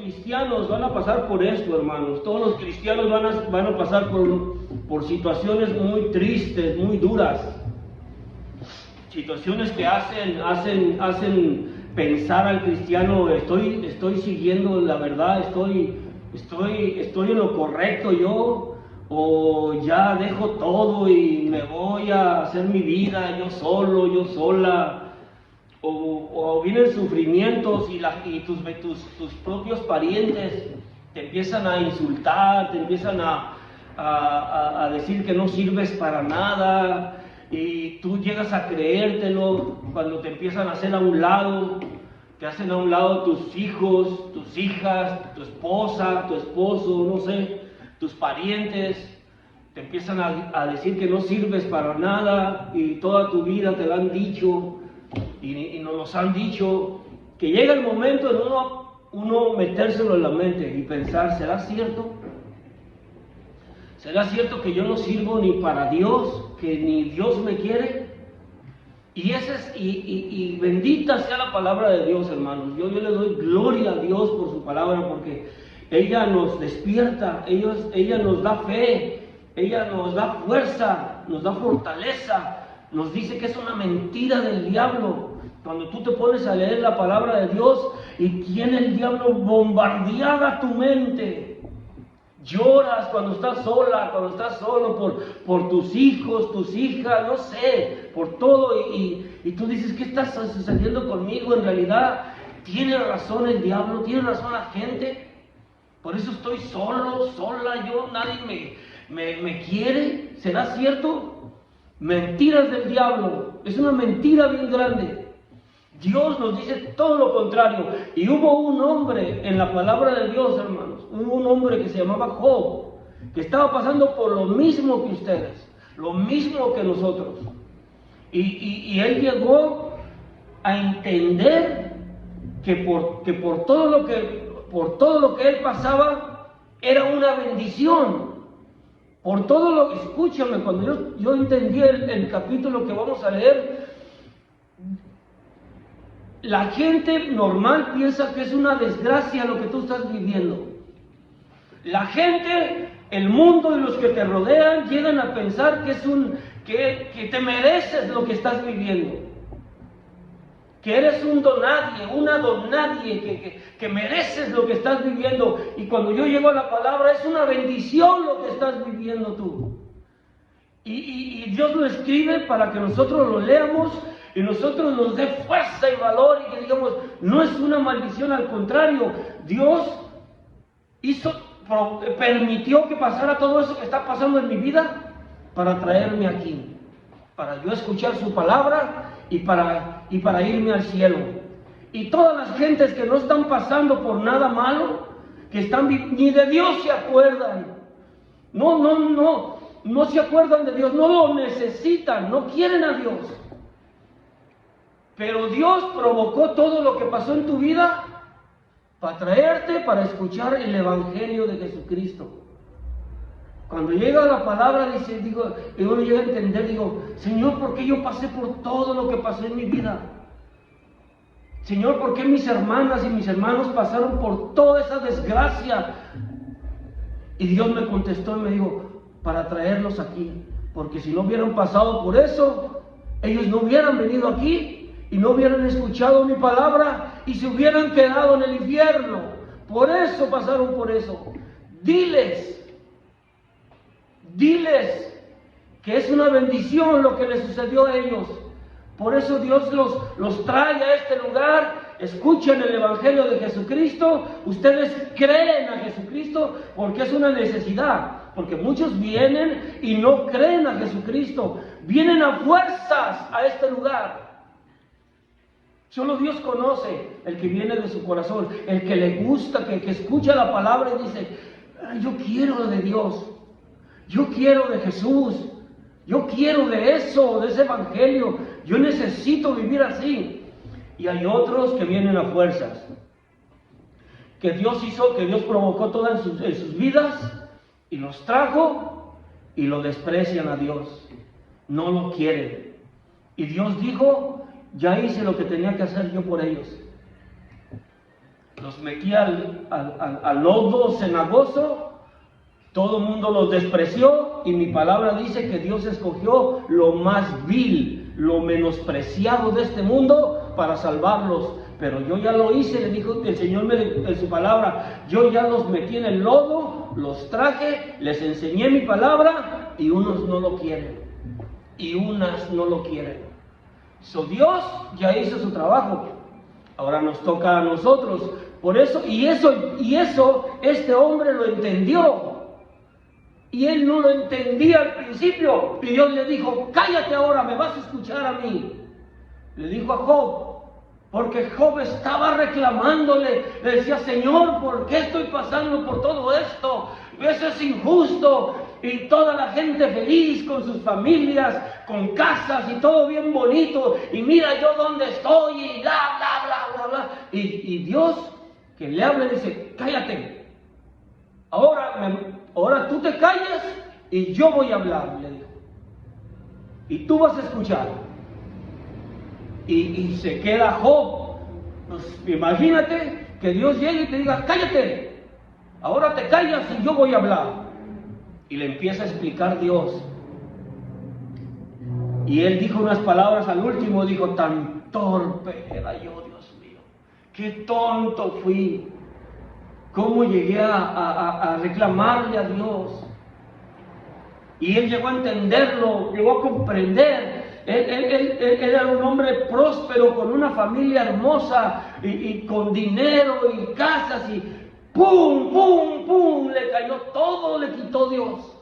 cristianos van a pasar por esto, hermanos. Todos los cristianos van a pasar por situaciones muy tristes, muy duras. Situaciones que hacen pensar al cristiano, estoy siguiendo la verdad, estoy en lo correcto yo, o ya dejo todo y me voy a hacer mi vida yo solo, yo sola. O vienen sufrimientos y tus propios parientes te empiezan a insultar, te empiezan a decir que no sirves para nada, y tú llegas a creértelo cuando te empiezan a hacer a un lado, te hacen a un lado tus hijos, tus hijas, tu esposa, tu esposo, no sé, tus parientes. Te empiezan a decir que no sirves para nada, y toda tu vida te lo han dicho. Y nos los han dicho, que llega el momento de uno metérselo en la mente y pensar, ¿será cierto? ¿Será cierto que yo no sirvo ni para Dios, que ni Dios me quiere? Y bendita sea la palabra de Dios, hermanos. Yo le doy gloria a Dios por su palabra, porque ella nos despierta, ella nos da fe, ella nos da fuerza, nos da fortaleza. Nos dice que es una mentira del diablo. Cuando tú te pones a leer la palabra de Dios y tiene el diablo bombardeada tu mente, lloras cuando estás sola, cuando estás solo por tus hijos, tus hijas, no sé, por todo, y tú dices, ¿qué está sucediendo conmigo? En realidad, tiene razón el diablo, tiene razón la gente, por eso estoy solo, sola, nadie me quiere. ¿Será cierto? Mentiras del diablo, es una mentira bien grande. Dios nos dice todo lo contrario. Y hubo un hombre en la palabra de Dios, hermanos, hubo un hombre que se llamaba Job, que estaba pasando por lo mismo que ustedes, lo mismo que nosotros. Y él llegó a entender que por todo lo que él pasaba era una bendición. Por todo lo que, escúchame, cuando yo entendí el capítulo que vamos a leer, la gente normal piensa que es una desgracia lo que tú estás viviendo. La gente, el mundo y los que te rodean llegan a pensar que te mereces lo que estás viviendo. Que eres un donadie, una donadie, que mereces lo que estás viviendo. Y cuando yo llego a la palabra, es una bendición lo que estás viviendo tú. Y Dios lo escribe para que nosotros lo leamos y nosotros nos dé fuerza y valor, y que digamos, no es una maldición, al contrario, Dios permitió que pasara todo eso que está pasando en mi vida para traerme aquí, para yo escuchar su palabra y para irme al cielo. Y todas las gentes que no están pasando por nada malo, que están ni de Dios se acuerdan, no se acuerdan de Dios, no lo necesitan, no quieren a Dios. Pero Dios provocó todo lo que pasó en tu vida para traerte, para escuchar el Evangelio de Jesucristo. Cuando llega la palabra, y uno llega a entender, digo, Señor, ¿por qué yo pasé por todo lo que pasé en mi vida? Señor, ¿por qué mis hermanas y mis hermanos pasaron por toda esa desgracia? Y Dios me contestó y me dijo, para traerlos aquí, porque si no hubieran pasado por eso, ellos no hubieran venido aquí y no hubieran escuchado mi palabra y se hubieran quedado en el infierno. Por eso pasaron por eso. Diles que es una bendición lo que les sucedió a ellos. Por eso Dios los trae a este lugar. Escuchen el Evangelio de Jesucristo. Ustedes creen a Jesucristo porque es una necesidad. Porque muchos vienen y no creen a Jesucristo. Vienen a fuerzas a este lugar. Solo Dios conoce el que viene de su corazón, el que le gusta, que escucha la palabra y dice, yo quiero de Dios, yo quiero de Jesús, yo quiero de eso, de ese Evangelio, yo necesito vivir así. Y hay otros que vienen a fuerzas, que Dios provocó todas en sus vidas y los trajo y lo desprecian a Dios, no lo quieren. Y Dios dijo, ya hice lo que tenía que hacer yo por ellos. los metí al lodo cenagoso, todo el mundo los despreció, y mi palabra dice que Dios escogió lo más vil, lo menospreciado de este mundo para salvarlos. Pero yo ya lo hice, le dijo el Señor en su palabra, yo ya los metí en el lodo, los traje, les enseñé mi palabra, y unos no lo quieren, y unas no lo quieren. So Dios ya hizo su trabajo, ahora nos toca a nosotros. Por eso, y eso, este hombre lo entendió. Y él no lo entendía al principio. Y Dios le dijo, cállate ahora, me vas a escuchar a mí. Le dijo a Job, porque Job estaba reclamándole, le decía, Señor, ¿por qué estoy pasando por todo esto? Eso es injusto. Y toda la gente feliz con sus familias, con casas y todo bien bonito. Y mira yo dónde estoy y bla, bla, bla, bla, bla. Y Dios que le habla dice, cállate. Ahora tú te callas y yo voy a hablar, le dijo. Y tú vas a escuchar. Y se queda Job. Pues imagínate que Dios llegue y te diga, cállate. Ahora te callas y yo voy a hablar. Y le empieza a explicar Dios. Y él dijo unas palabras al último, dijo, tan torpe era yo, Dios mío. Qué tonto fui. ¿Cómo llegué a reclamarle a Dios? Y él llegó a entenderlo, llegó a comprender. Él era un hombre próspero, con una familia hermosa, y con dinero y casas, y ¡pum, pum, pum! Le cayó todo, le quitó Dios.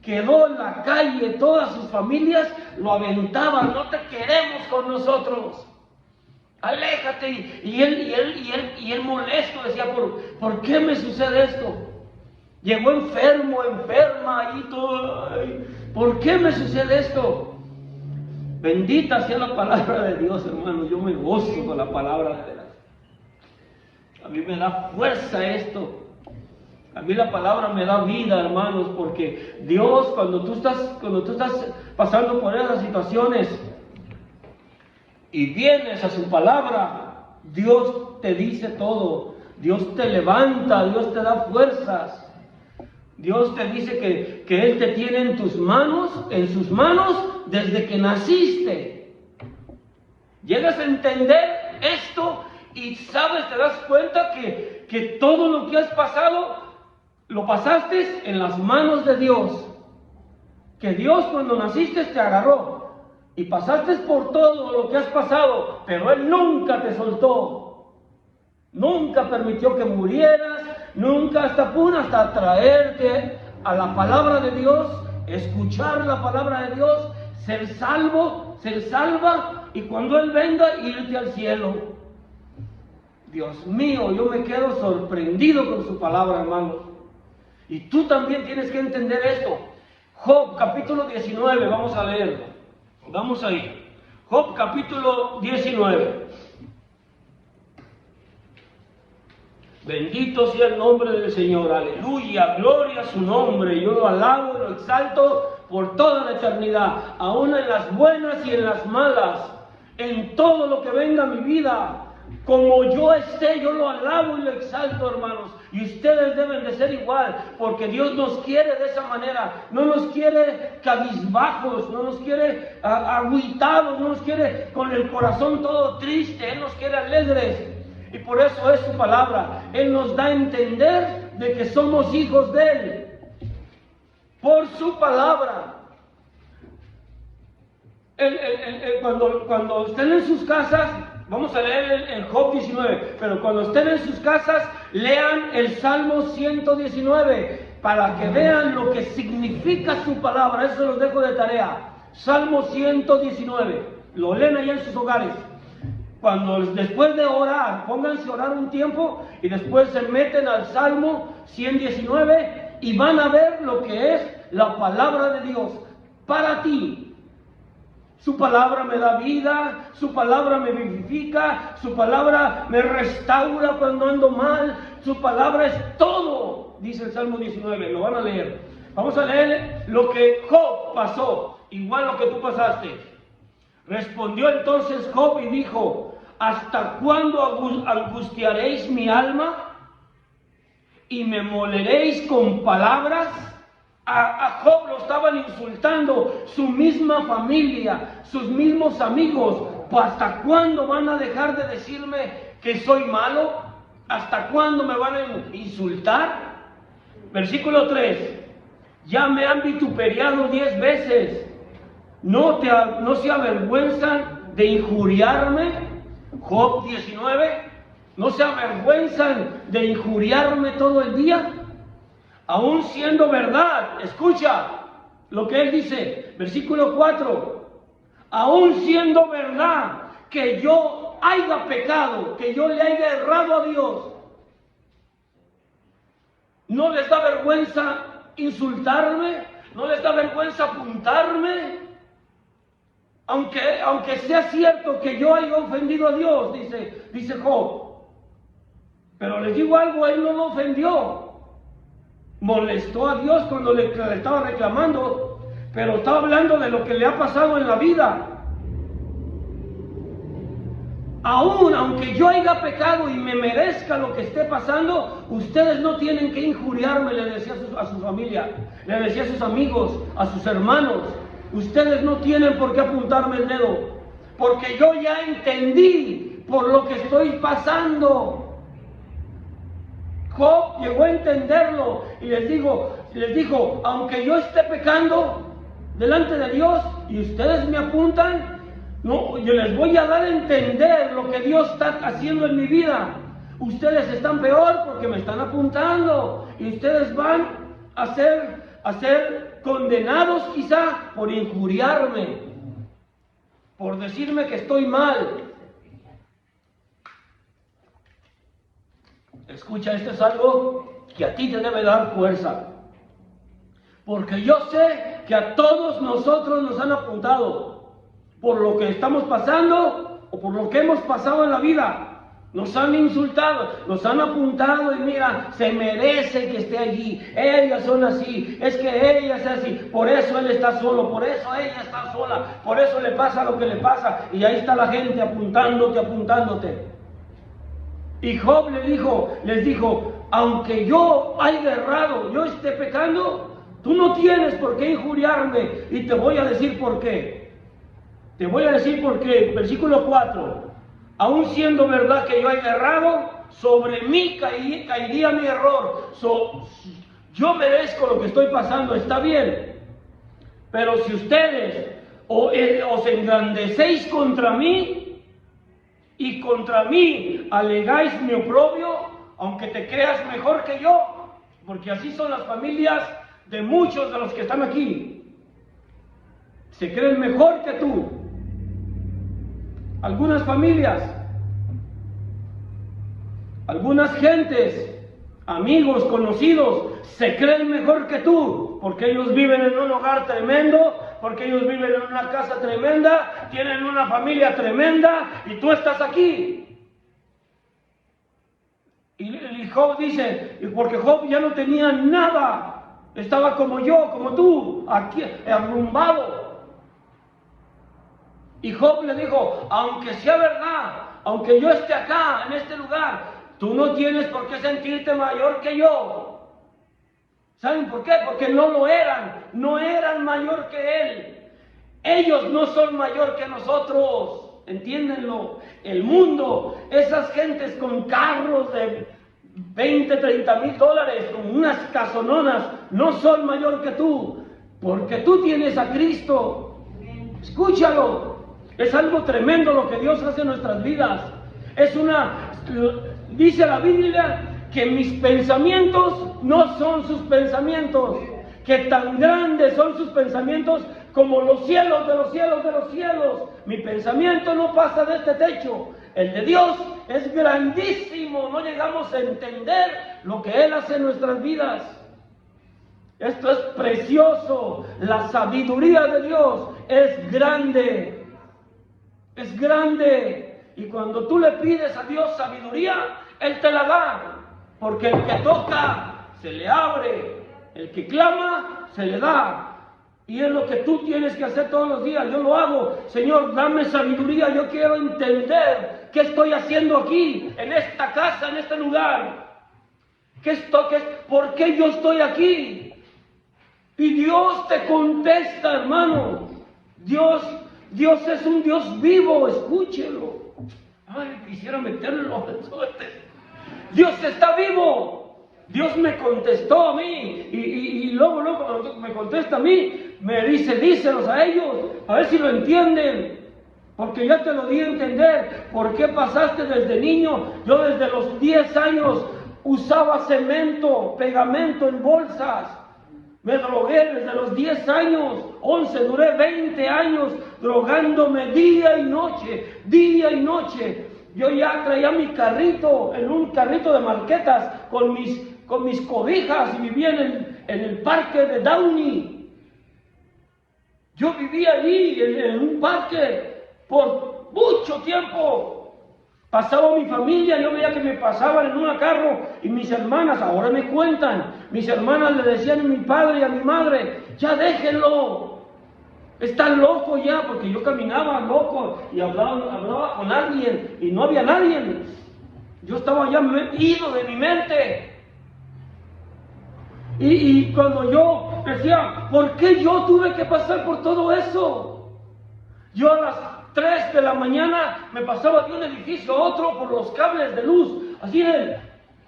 Quedó en la calle, todas sus familias lo aventaban, no te queremos con nosotros. Aléjate. Y él molesto decía, ¿por qué me sucede esto? Llegó enferma, y todo. Ay, ¿por qué me sucede esto? Bendita sea la palabra de Dios, hermanos. Yo me gozo con la palabra de Dios. A mí me da fuerza esto. A mí la palabra me da vida, hermanos, porque Dios, cuando tú estás pasando por esas situaciones y vienes a su palabra, Dios te dice todo. Dios te levanta, Dios te da fuerzas. Dios te dice que Él te tiene en sus manos desde que naciste. Llegas a entender esto y sabes, te das cuenta que todo lo que has pasado, lo pasaste en las manos de Dios. Que Dios cuando naciste te agarró y pasaste por todo lo que has pasado, pero Él nunca te soltó. Nunca permitió que murieras, nunca hasta traerte a la palabra de Dios, escuchar la palabra de Dios, ser salva, y cuando Él venga, irte al cielo. Dios mío, yo me quedo sorprendido con su palabra, hermanos. Y tú también tienes que entender esto. Job capítulo 19, vamos a leerlo. Vamos ahí. Job capítulo 19. Bendito sea el nombre del Señor, aleluya, gloria a su nombre. Yo lo alabo y lo exalto por toda la eternidad, aún en las buenas y en las malas, en todo lo que venga a mi vida. Como yo esté, yo lo alabo y lo exalto, hermanos. Y ustedes deben de ser igual, porque Dios nos quiere de esa manera. No nos quiere cabizbajos, no nos quiere agüitados, no nos quiere con el corazón todo triste. Él nos quiere alegres. Y por eso es su palabra. Él nos da a entender de que somos hijos de Él. Por su palabra. Cuando estén en sus casas, vamos a leer el Job 19, pero cuando estén en sus casas, lean el Salmo 119, para que vean lo que significa su palabra. Eso los dejo de tarea. Salmo 119, lo leen allá en sus hogares. Después de orar, pónganse a orar un tiempo y después se meten al Salmo 119 y van a ver lo que es la palabra de Dios para ti. Su palabra me da vida, su palabra me vivifica, su palabra me restaura cuando ando mal, su palabra es todo, dice el Salmo 19, lo van a leer. Vamos a leer lo que Job pasó, igual lo que tú pasaste. Respondió entonces Job y dijo: ¿hasta cuándo angustiaréis mi alma y me moleréis con palabras? A Job lo estaban insultando, su misma familia, sus mismos amigos. ¿Hasta cuándo van a dejar de decirme que soy malo? ¿Hasta cuándo me van a insultar? Versículo 3. Ya me han vituperiado 10 veces. ¿No se avergüenzan de injuriarme? Job 19. ¿No se avergüenzan de injuriarme todo el día? Aún siendo verdad, escucha lo que él dice, versículo 4, aún siendo verdad que yo haya pecado, que yo le haya errado a Dios, ¿no les da vergüenza insultarme? ¿No les da vergüenza apuntarme? Aunque sea cierto que yo haya ofendido a Dios, dice Job. Pero les digo algo, él no lo ofendió. Molestó a Dios cuando le estaba reclamando, pero estaba hablando de lo que le ha pasado en la vida. Aún aunque yo haya pecado y me merezca lo que esté pasando, ustedes no tienen que injuriarme, le decía a su familia, le decía a sus amigos, a sus hermanos. Ustedes no tienen por qué apuntarme el dedo, porque yo ya entendí por lo que estoy pasando. Job llegó a entenderlo y les dijo, aunque yo esté pecando delante de Dios y ustedes me apuntan, no, yo les voy a dar a entender lo que Dios está haciendo en mi vida. Ustedes están peor porque me están apuntando y ustedes van a ser condenados quizá por injuriarme, por decirme que estoy mal. Escucha, esto es algo que a ti te debe dar fuerza, porque yo sé que a todos nosotros nos han apuntado por lo que estamos pasando o por lo que hemos pasado en la vida. Nos han insultado, nos han apuntado y mira, se merece que esté allí. Ellas son así, es que ella es así, por eso él está solo, por eso ella está sola, por eso le pasa lo que le pasa. Y ahí está la gente apuntándote. Y Job les dijo, aunque yo haya errado, yo esté pecando, tú no tienes por qué injuriarme. Y te voy a decir por qué. Versículo 4. Aún siendo verdad que yo haya errado, sobre mí caería mi error. Yo merezco lo que estoy pasando, está bien. Pero si ustedes os engrandecéis contra mí, y contra mí alegáis mi oprobio, aunque te creas mejor que yo, porque así son las familias de muchos de los que están aquí. Se creen mejor que tú. Algunas familias, algunas gentes, amigos, conocidos, se creen mejor que tú, porque ellos viven en un hogar tremendo, porque ellos viven en una casa tremenda, tienen una familia tremenda, y tú estás aquí. Y Job dice, porque Job ya no tenía nada, estaba como yo, como tú, aquí, arrumbado. Y Job le dijo, aunque sea verdad, aunque yo esté acá, en este lugar, tú no tienes por qué sentirte mayor que yo. ¿Saben por qué? Porque no eran mayor que él. Ellos no son mayor que nosotros, entiéndenlo. El mundo, esas gentes con carros de 20, 30 mil dólares, con unas casononas, no son mayor que tú, porque tú tienes a Cristo. Escúchalo, es algo tremendo lo que Dios hace en nuestras vidas. Dice la Biblia, que mis pensamientos no son sus pensamientos, que tan grandes son sus pensamientos como los cielos de los cielos de los cielos. Mi pensamiento no pasa de este techo. El de Dios es grandísimo, no llegamos a entender lo que Él hace en nuestras vidas. Esto es precioso, la sabiduría de Dios es grande, y cuando tú le pides a Dios sabiduría, Él te la da. Porque el que toca, se le abre. El que clama, se le da. Y es lo que tú tienes que hacer todos los días. Yo lo hago. Señor, dame sabiduría. Yo quiero entender qué estoy haciendo aquí, en esta casa, en este lugar. ¿Por qué yo estoy aquí? Y Dios te contesta, hermano. Dios es un Dios vivo, escúchelo. Ay, quisiera meterlo. Dios está vivo. Dios me contestó a mí. Y luego cuando me contesta a mí, me dice, díselos a ellos, a ver si lo entienden. Porque ya te lo di a entender. ¿Por qué pasaste desde niño? Yo desde los 10 años usaba cemento, pegamento en bolsas. Me drogué desde los 10 años, 11, duré 20 años drogándome día y noche. Yo ya traía mi carrito, en un carrito de marquetas, con mis cobijas, y vivía en el parque de Downey. Yo vivía allí, en un parque, por mucho tiempo. Pasaba mi familia, yo veía que me pasaban en un carro, y mis hermanas, ahora me cuentan, mis hermanas le decían a mi padre y a mi madre, ya déjenlo, está loco ya, porque yo caminaba loco y hablaba con alguien y no había nadie. Yo estaba ya ido de mi mente. Y cuando yo decía, ¿por qué yo tuve que pasar por todo eso? Yo a las 3 de la mañana me pasaba de un edificio a otro por los cables de luz, así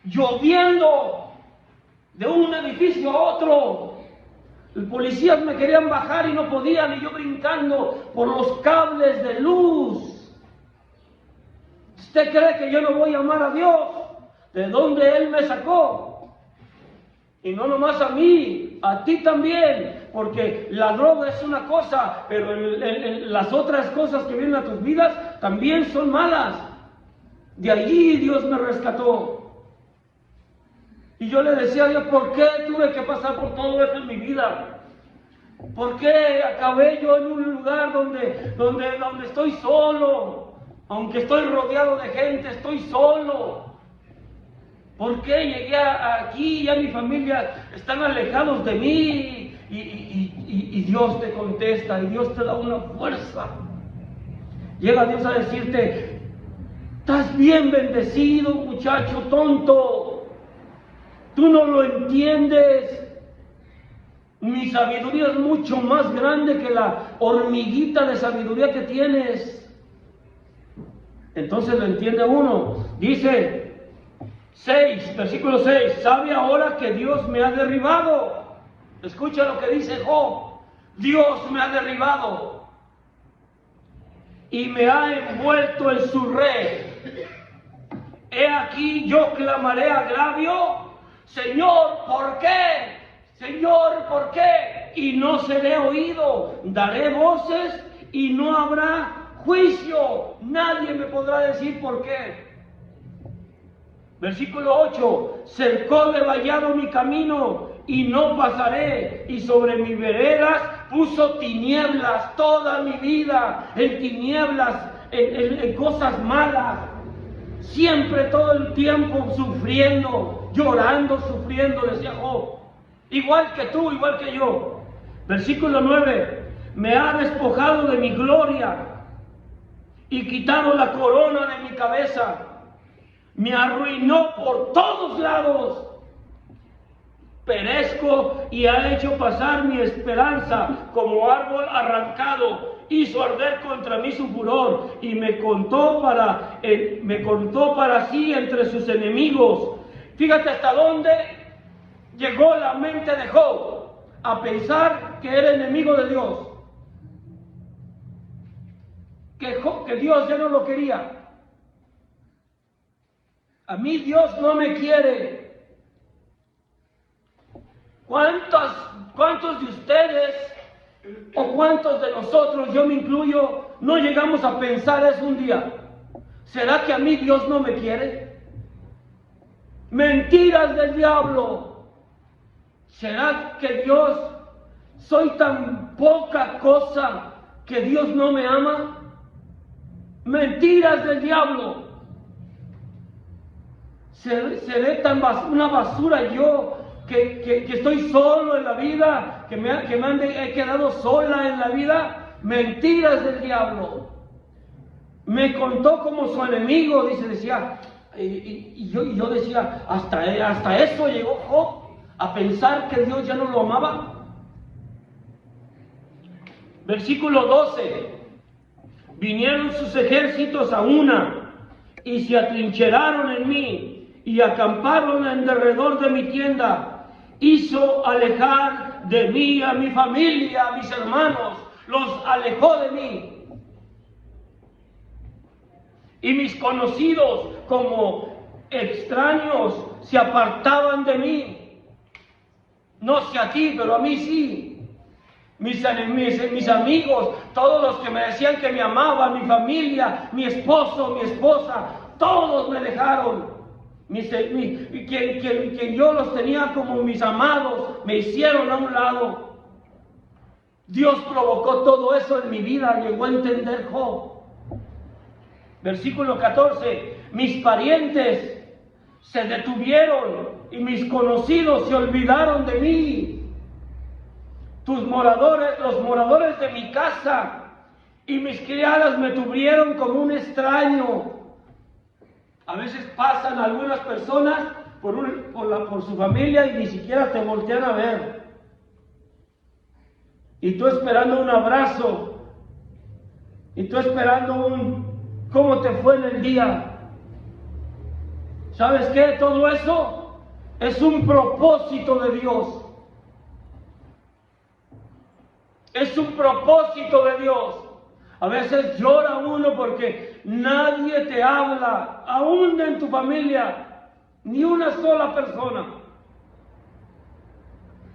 lloviendo de un edificio a otro. Los policías me querían bajar y no podían, y yo brincando por los cables de luz. ¿Usted cree que yo no voy a amar a Dios? ¿De dónde Él me sacó? Y no nomás a mí, a ti también, porque la droga es una cosa, pero las otras cosas que vienen a tus vidas también son malas. De allí Dios me rescató. Y yo le decía a Dios, ¿por qué tuve que pasar por todo eso en mi vida? ¿Por qué acabé yo en un lugar donde estoy solo? Aunque estoy rodeado de gente, estoy solo. ¿Por qué llegué aquí y ya mi familia están alejados de mí? Y Dios te contesta, y Dios te da una fuerza. Llega Dios a decirte, estás bien bendecido, muchacho tonto. Tú no lo entiendes. Mi sabiduría es mucho más grande que la hormiguita de sabiduría que tienes. Entonces lo entiende uno. Dice 6, versículo 6, sabe ahora que Dios me ha derribado. Escucha lo que dice Job. Dios me ha derribado y me ha envuelto en su red. He aquí yo clamaré agravio. Señor, ¿por qué? Señor, ¿por qué? Y no seré oído. Daré voces y no habrá juicio. Nadie me podrá decir por qué. Versículo 8, cercó de vallado mi camino y no pasaré, y sobre mis veredas puso tinieblas toda mi vida, en tinieblas, en cosas malas, siempre todo el tiempo sufriendo, llorando, sufriendo, decía Job, igual que tú, igual que yo. Versículo 9, me ha despojado de mi gloria y quitado la corona de mi cabeza. Me arruinó por todos lados. Perezco y ha hecho pasar mi esperanza como árbol arrancado. Hizo arder contra mí su furor y me contó para sí entre sus enemigos. Fíjate hasta dónde llegó la mente de Job, a pensar que era enemigo de Dios, que Dios ya no lo quería. A mí Dios no me quiere. ¿Cuántos de ustedes o cuántos de nosotros, yo me incluyo, no llegamos a pensar eso un día? ¿Será que a mí Dios no me quiere? Mentiras del diablo. ¿Será que soy tan poca cosa que Dios no me ama? Mentiras del diablo. ¿Seré tan una basura yo que estoy solo en la vida, que he quedado sola en la vida. Mentiras del diablo. Me contó como su enemigo, decía, y yo decía, hasta eso llegó Job, a pensar que Dios ya no lo amaba. Versículo 12. Vinieron sus ejércitos a una y se atrincheraron en mí y acamparon en derredor de mi tienda. Hizo alejar de mí a mi familia, a mis hermanos, los alejó de mí. Y mis conocidos como extraños se apartaban de mí. No sé a ti, pero a mí sí. Mis amigos, todos los que me decían que me amaban, mi familia, mi esposo, mi esposa, todos me dejaron. Quien yo los tenía como mis amados, me hicieron a un lado. Dios provocó todo eso en mi vida, llegó a entender Job. Versículo 14, mis parientes se detuvieron y mis conocidos se olvidaron de mí. Los moradores de mi casa y mis criadas me tuvieron como un extraño. A veces pasan algunas personas por su familia y ni siquiera te voltean a ver. Y tú esperando un abrazo, y tú esperando ¿cómo te fue en el día? ¿Sabes qué? Todo eso es un propósito de Dios. Es un propósito de Dios. A veces llora uno porque nadie te habla, aún en tu familia, ni una sola persona.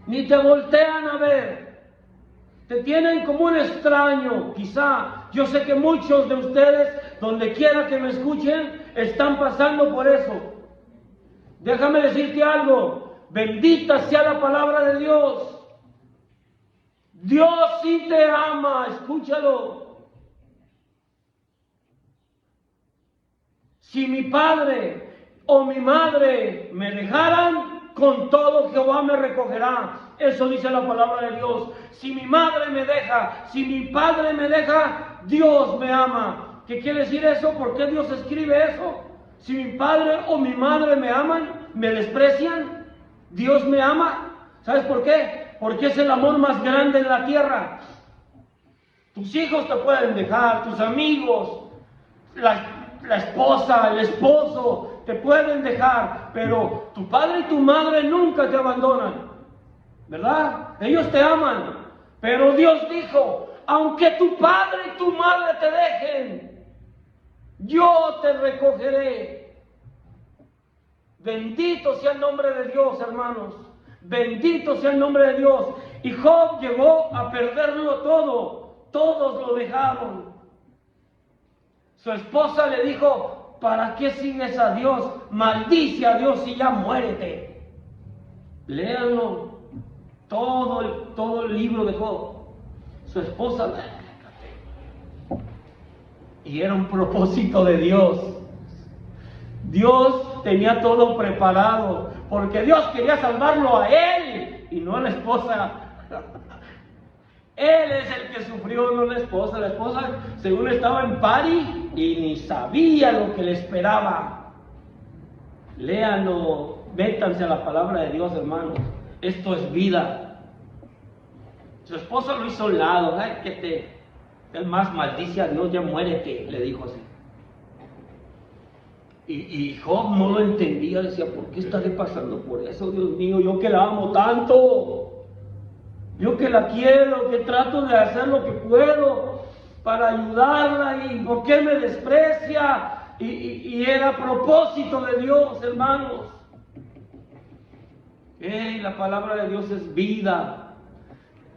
Ni te voltean a ver. Te tienen como un extraño, quizá. Yo sé que muchos de ustedes, donde quiera que me escuchen, están pasando por eso. Déjame decirte algo. Bendita sea la palabra de Dios. Dios sí te ama, escúchalo. Si mi padre o mi madre me dejaran, con todo Jehová me recogerá. Eso dice la palabra de Dios. Si mi madre me deja, si mi padre me deja, Dios me ama. ¿Qué quiere decir eso? ¿Por qué Dios escribe eso? Si mi padre o mi madre me aman, me desprecian, Dios me ama. ¿Sabes por qué? Porque es el amor más grande en la tierra. Tus hijos te pueden dejar, tus amigos, la esposa, el esposo, te pueden dejar, pero tu padre y tu madre nunca te abandonan, ¿verdad? Ellos te aman, pero Dios dijo, aunque tu padre y tu madre te dejen, yo te recogeré. Bendito sea el nombre de Dios, hermanos. Bendito sea el nombre de Dios. Y Job llegó a perderlo todo. Todos lo dejaron. Su esposa le dijo, ¿para qué sigues a Dios? Maldice a Dios y ya muérete. Léanlo. Todo el libro de Job. Su esposa, y era un propósito de Dios. Dios tenía todo preparado, porque Dios quería salvarlo a él y no a la esposa. Él es el que sufrió, no la esposa. La esposa, según estaba en pari y ni sabía lo que le esperaba. Léanlo, métanse a la palabra de Dios, hermanos. Esto es vida. Su esposa lo hizo a un lado. Ay, el más maldice a Dios, ya muérete, le dijo así. Y Job no lo entendía, decía, ¿por qué estaré pasando por eso, Dios mío? Yo que la amo tanto, yo que la quiero, que trato de hacer lo que puedo para ayudarla, y ¿por qué me desprecia? Y era propósito de Dios, hermanos. La palabra de Dios es vida.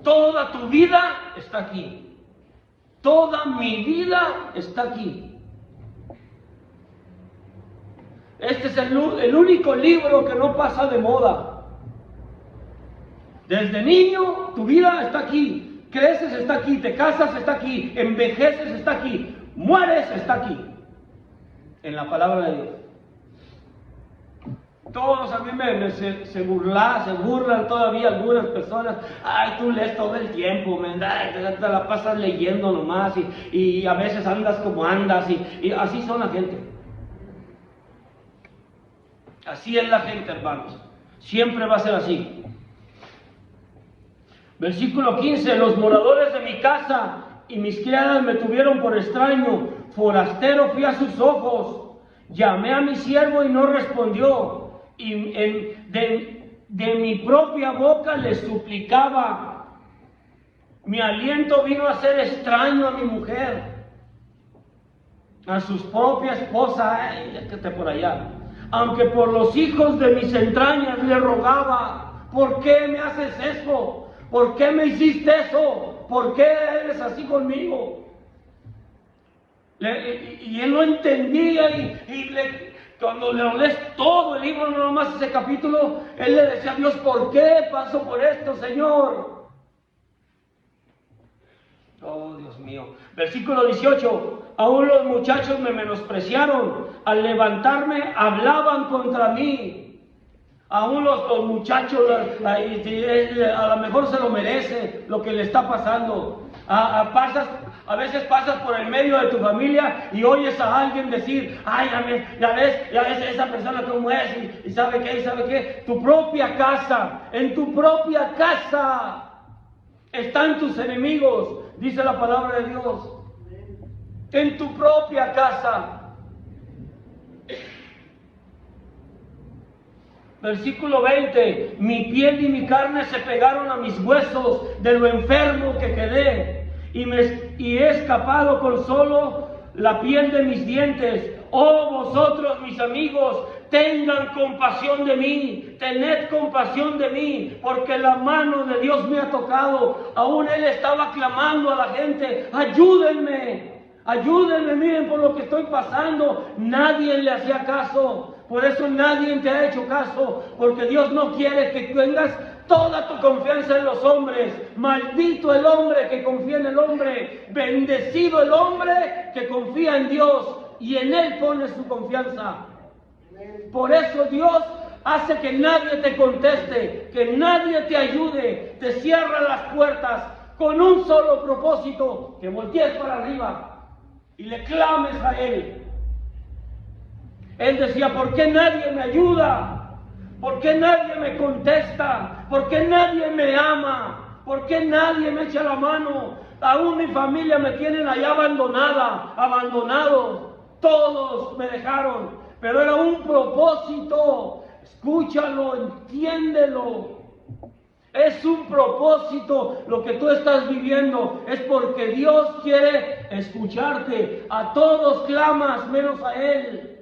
Toda tu vida está aquí. Toda mi vida está aquí. Este es el único libro que no pasa de moda. Desde niño, tu vida está aquí. Creces, está aquí. Te casas, está aquí. Envejeces, está aquí. Mueres, está aquí. En la palabra de Dios. Todos a mí se burlan todavía algunas personas. Ay, tú lees todo el tiempo, te la pasas leyendo nomás y a veces andas como andas y así son la gente. Así es la gente, hermanos. Siempre va a ser así. Versículo 15, los moradores de mi casa y mis criadas me tuvieron por extraño, forastero fui a sus ojos, llamé a mi siervo y no respondió. Y de mi propia boca le suplicaba. Mi aliento vino a ser extraño a mi mujer, a su propia esposa, quédate por allá. Aunque por los hijos de mis entrañas le rogaba, ¿por qué me haces eso? ¿Por qué me hiciste eso? ¿Por qué eres así conmigo? Y él no entendía cuando le lees todo el libro, no nomás ese capítulo, él le decía a Dios, ¿por qué paso por esto, Señor? Oh, Dios mío. Versículo 18, aún los muchachos me menospreciaron, al levantarme hablaban contra mí. Aún los muchachos, a lo mejor se lo merece lo que le está pasando. A veces pasas por el medio de tu familia y oyes a alguien decir, ay, ya ves esa persona cómo es, y sabe qué. Tu propia casa, en tu propia casa están tus enemigos, dice la palabra de Dios. En tu propia casa. Versículo 20, mi piel y mi carne se pegaron a mis huesos de lo enfermo que quedé, y he escapado con solo la piel de mis dientes. Oh vosotros, mis amigos, tengan compasión de mí, tened compasión de mí, porque la mano de Dios me ha tocado. Aún él estaba clamando a la gente, ayúdenme, miren por lo que estoy pasando. Nadie le hacía caso. Por eso nadie te ha hecho caso, porque Dios no quiere que tengas toda tu confianza en los hombres. Maldito el hombre que confía en el hombre, bendecido el hombre que confía en Dios y en Él pone su confianza. Por eso Dios hace que nadie te conteste, que nadie te ayude, te cierra las puertas con un solo propósito, que voltees para arriba y le clames a Él. Él decía, ¿por qué nadie me ayuda? ¿Por qué nadie me contesta? ¿Por qué nadie me ama? ¿Por qué nadie me echa la mano? Aún mi familia me tienen allá abandonado. Todos me dejaron, pero era un propósito. Escúchalo, entiéndelo. Es un propósito lo que tú estás viviendo. Es porque Dios quiere escucharte. A todos clamas, menos a Él.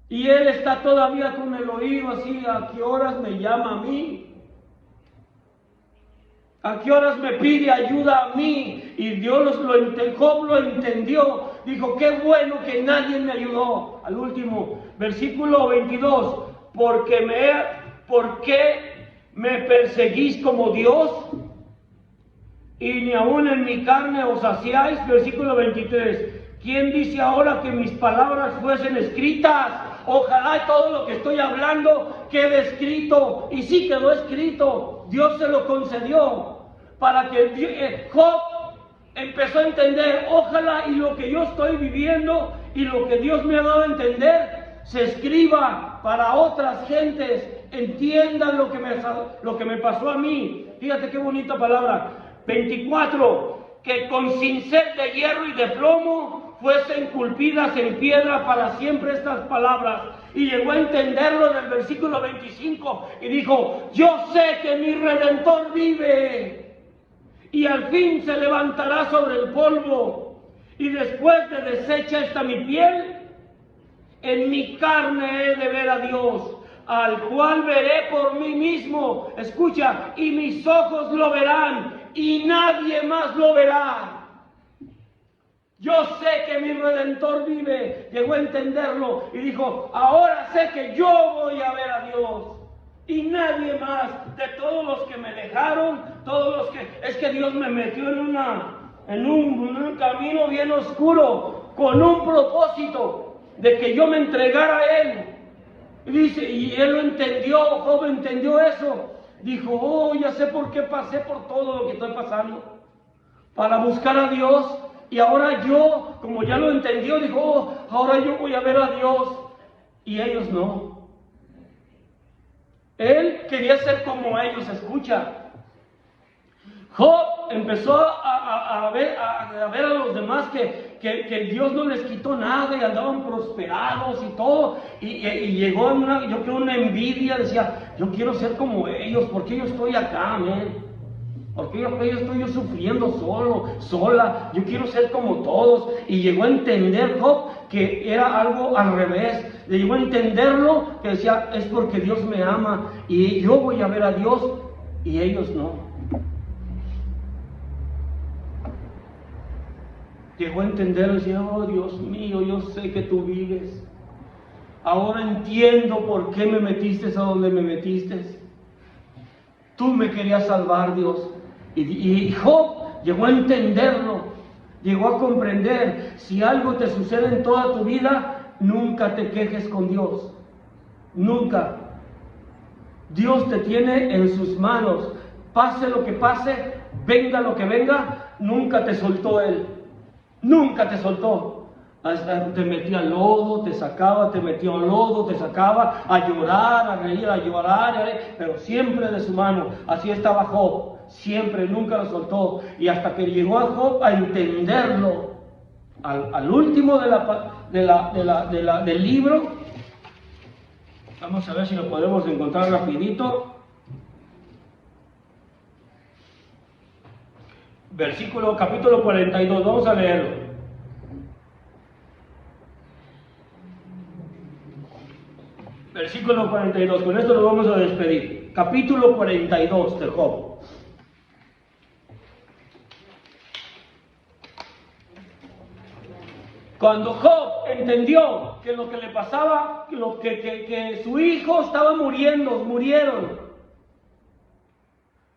Y Él está todavía con el oído así, ¿a qué horas me llama a mí? ¿A qué horas me pide ayuda a mí? Y Dios Job lo entendió. Dijo, qué bueno que nadie me ayudó. Al último, versículo 22. ¿Por qué me perseguís como Dios? Y ni aún en mi carne os saciáis. Versículo 23. ¿Quién dice ahora que mis palabras fuesen escritas? Ojalá todo lo que estoy hablando quede escrito. Y sí quedó escrito. Dios se lo concedió. Para que Job empezó a entender. Ojalá y lo que yo estoy viviendo y lo que Dios me ha dado a entender se escriba para otras gentes. Entiendan lo que me pasó a mí. Fíjate qué bonita palabra. 24. Que con cincel de hierro y de plomo fuesen culpidas en piedra para siempre estas palabras. Y llegó a entenderlo en el versículo 25 y dijo, yo sé que mi Redentor vive y al fin se levantará sobre el polvo, y después de deshecha esta mi piel, en mi carne he de ver a Dios, al cual veré por mí mismo. Escucha, y mis ojos lo verán y nadie más lo verá. Yo sé que mi Redentor vive. Llegó a entenderlo y dijo, ahora sé que yo voy a ver a Dios y nadie más. De todos los que me dejaron, es que Dios me metió en un camino bien oscuro con un propósito. de que yo me entregara a Él. Y dice, y él lo entendió, Job entendió eso. Dijo, oh, ya sé por qué pasé por todo lo que estoy pasando. Para buscar a Dios. Y ahora yo, como ya lo entendió, dijo, oh, ahora yo voy a ver a Dios. Y ellos no. Él quería ser como ellos, escucha. Job empezó a ver a los demás que Dios no les quitó nada y andaban prosperados y todo. Y llegó yo creo una envidia, decía, yo quiero ser como ellos, porque yo estoy acá, man. Porque yo estoy sufriendo sola, yo quiero ser como todos. Y llegó a entender Job que era algo al revés. Le llegó a entenderlo, que decía, es porque Dios me ama y yo voy a ver a Dios y ellos no. Llegó a entender, decía, oh Dios mío, yo sé que tú vives. Ahora entiendo por qué me metiste a donde me metiste. Tú me querías salvar, Dios. Y Job llegó a entenderlo, llegó a comprender, si algo te sucede en toda tu vida, nunca te quejes con Dios. Nunca. Dios te tiene en sus manos. Pase lo que pase, venga lo que venga, nunca te soltó Él. Nunca te soltó. Hasta te metía al lodo, te sacaba, te metía al lodo, te sacaba a llorar, a reír, a llorar, pero siempre de su mano. Así estaba Job, siempre, nunca lo soltó. Y hasta que llegó a Job a entenderlo, al último del libro, vamos a ver si lo podemos encontrar rapidito. Capítulo 42, vamos a leerlo. Versículo 42, con esto nos vamos a despedir. Capítulo 42 de Job. Cuando Job entendió que lo que le pasaba, que su hijo estaba murieron.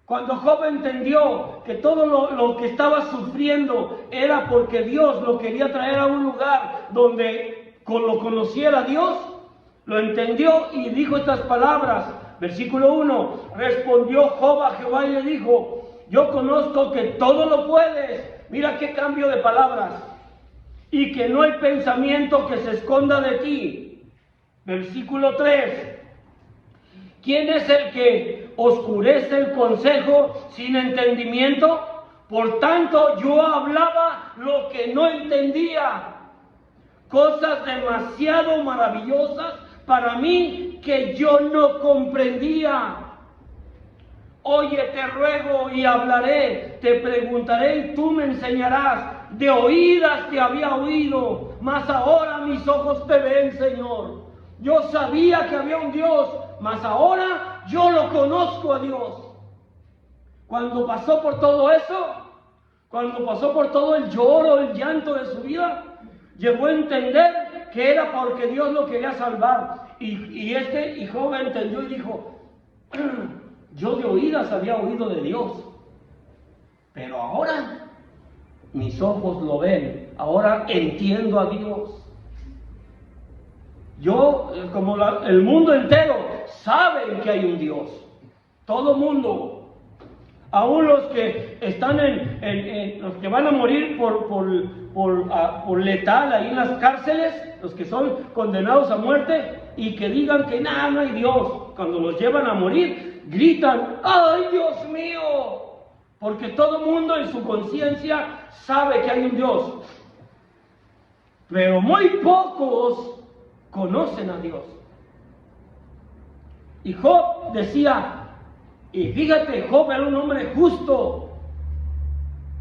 Cuando Job entendió que todo lo que estaba sufriendo era porque Dios lo quería traer a un lugar donde lo conociera Dios, lo entendió y dijo estas palabras. Versículo 1, respondió Job a Jehová y le dijo, yo conozco que todo lo puedes. Mira qué cambio de palabras. Y que no hay pensamiento que se esconda de ti. Versículo 3, ¿quién es el que oscurece el consejo sin entendimiento? Por tanto, yo hablaba lo que no entendía, cosas demasiado maravillosas para mí que yo no comprendía. Oye, te ruego y hablaré, te preguntaré y tú me enseñarás. De oídas te había oído, mas ahora mis ojos te ven, Señor. Yo sabía que había un Dios, mas ahora yo lo conozco a Dios. Cuando pasó por todo eso, cuando pasó por todo el lloro, el llanto de su vida, llegó a entender que era porque Dios lo quería salvar. Y Job entendió y dijo, yo de oídas había oído de Dios, pero ahora mis ojos lo ven, ahora entiendo a Dios. Yo, como el mundo entero, saben que hay un Dios. Todo mundo, aún los que están los que van a morir por letal ahí en las cárceles, los que son condenados a muerte y que digan que nada, no hay Dios. Cuando los llevan a morir, gritan, ¡ay, Dios mío! Porque todo mundo en su conciencia sabe que hay un Dios. Pero muy pocos conocen a Dios. Y Job decía, y fíjate, Job era un hombre justo,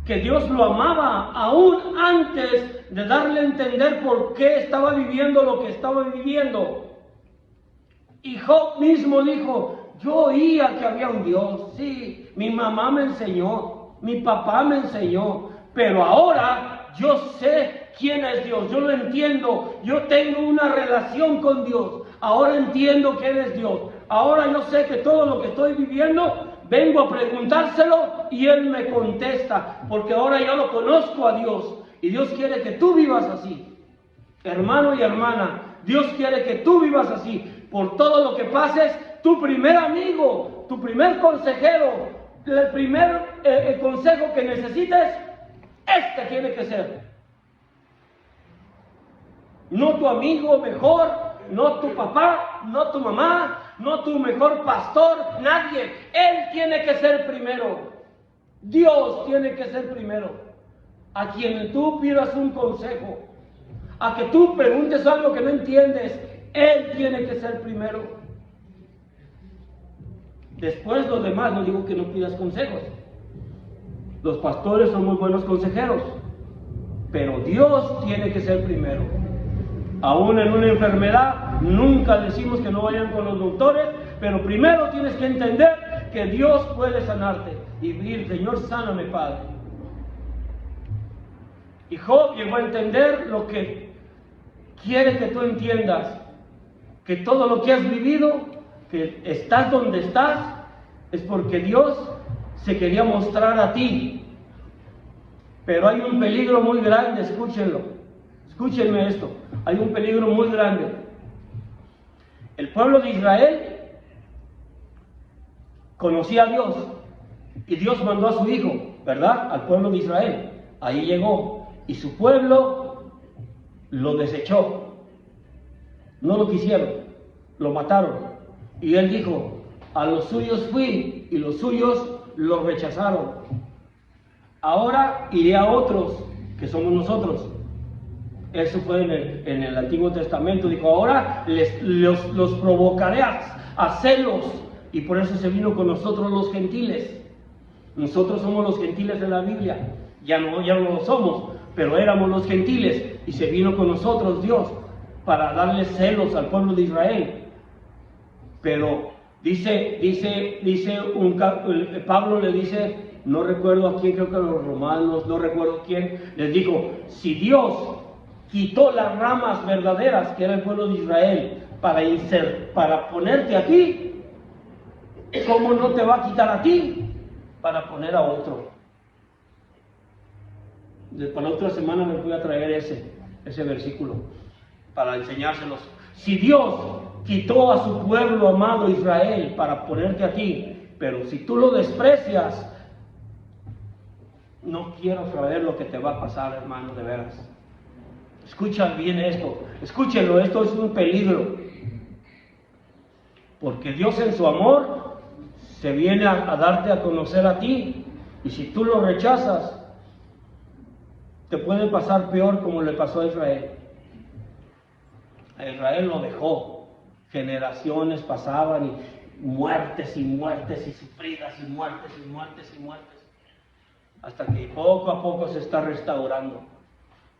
que Dios lo amaba aún antes de darle a entender por qué estaba viviendo lo que estaba viviendo. Y Job mismo dijo, yo oía que había un Dios, sí, mi mamá me enseñó, mi papá me enseñó, pero ahora yo sé quién es Dios, yo lo entiendo, yo tengo una relación con Dios, ahora entiendo quién es Dios, ahora yo sé que todo lo que estoy viviendo, vengo a preguntárselo y Él me contesta, porque ahora yo lo conozco a Dios, y Dios quiere que tú vivas así. Hermano y hermana, Dios quiere que tú vivas así. Por todo lo que pases, tu primer amigo, tu primer consejero, el primer consejo que necesites, este tiene que ser. No tu amigo mejor, no tu papá, no tu mamá, no tu mejor pastor, nadie. Él tiene que ser primero. Dios tiene que ser primero. A quien tú pidas un consejo, a que tú preguntes algo que no entiendes, Él tiene que ser primero. Después los demás, no digo que no pidas consejos. Los pastores son muy buenos consejeros, pero Dios tiene que ser primero. Aún en una enfermedad, nunca decimos que no vayan con los doctores, pero primero tienes que entender que Dios puede sanarte y decir: Señor, sáname, Padre. Y Job llegó a entender lo que quiere que tú entiendas, que todo lo que has vivido, que estás donde estás, es porque Dios se quería mostrar a ti. Pero hay un peligro muy grande, escúchenlo. Escúchenme esto, hay un peligro muy grande. El pueblo de Israel conocía a Dios y Dios mandó a su hijo, ¿verdad? Al pueblo de Israel. Ahí llegó y su pueblo lo desechó. No lo quisieron, lo mataron. Y él dijo: a los suyos fui y los suyos lo rechazaron. Ahora iré a otros, que somos nosotros. Eso fue en el Antiguo Testamento. Dijo: ahora los provocaré a celos. Y por eso se vino con nosotros los gentiles. Nosotros somos los gentiles de la Biblia. Ya no lo somos, pero éramos los gentiles. Y se vino con nosotros Dios para darle celos al pueblo de Israel. Pero Pablo le dice, no recuerdo a quién, creo que a los romanos, no recuerdo quién, les dijo: si Dios quitó las ramas verdaderas, que era el pueblo de Israel, para ponerte a ti, ¿cómo no te va a quitar a ti para poner a otro? Para la otra semana les voy a traer ese versículo para enseñárselos. Si Dios quitó a su pueblo amado Israel para ponerte a ti, pero si tú lo desprecias, no quiero saber lo que te va a pasar, hermano, de veras. Escucha bien esto, escúchenlo, esto es un peligro. Porque Dios en su amor se viene a darte a conocer a ti, y si tú lo rechazas, te puede pasar peor como le pasó a Israel. A Israel lo dejó, generaciones pasaban y muertes y muertes y sufridas y muertes y muertes y muertes, hasta que poco a poco se está restaurando.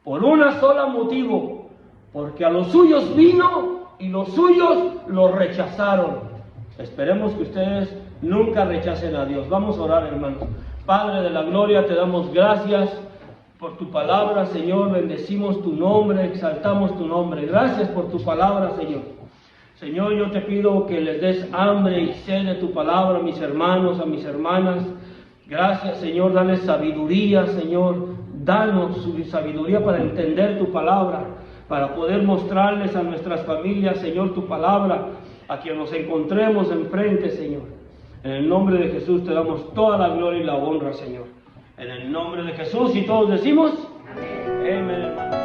Por un solo motivo, porque a los suyos vino y los suyos lo rechazaron. Esperemos que ustedes nunca rechacen a Dios. Vamos a orar, hermanos. Padre de la gloria, te damos gracias por tu palabra, Señor. Bendecimos tu nombre, exaltamos tu nombre. Gracias por tu palabra, Señor. Señor, yo te pido que les des hambre y sed de tu palabra a mis hermanos, a mis hermanas. Gracias, Señor, dale sabiduría, Señor. Danos su sabiduría para entender tu palabra, para poder mostrarles a nuestras familias, Señor, tu palabra, a quien nos encontremos enfrente, Señor. En el nombre de Jesús te damos toda la gloria y la honra, Señor. En el nombre de Jesús, y todos decimos amén, hermano.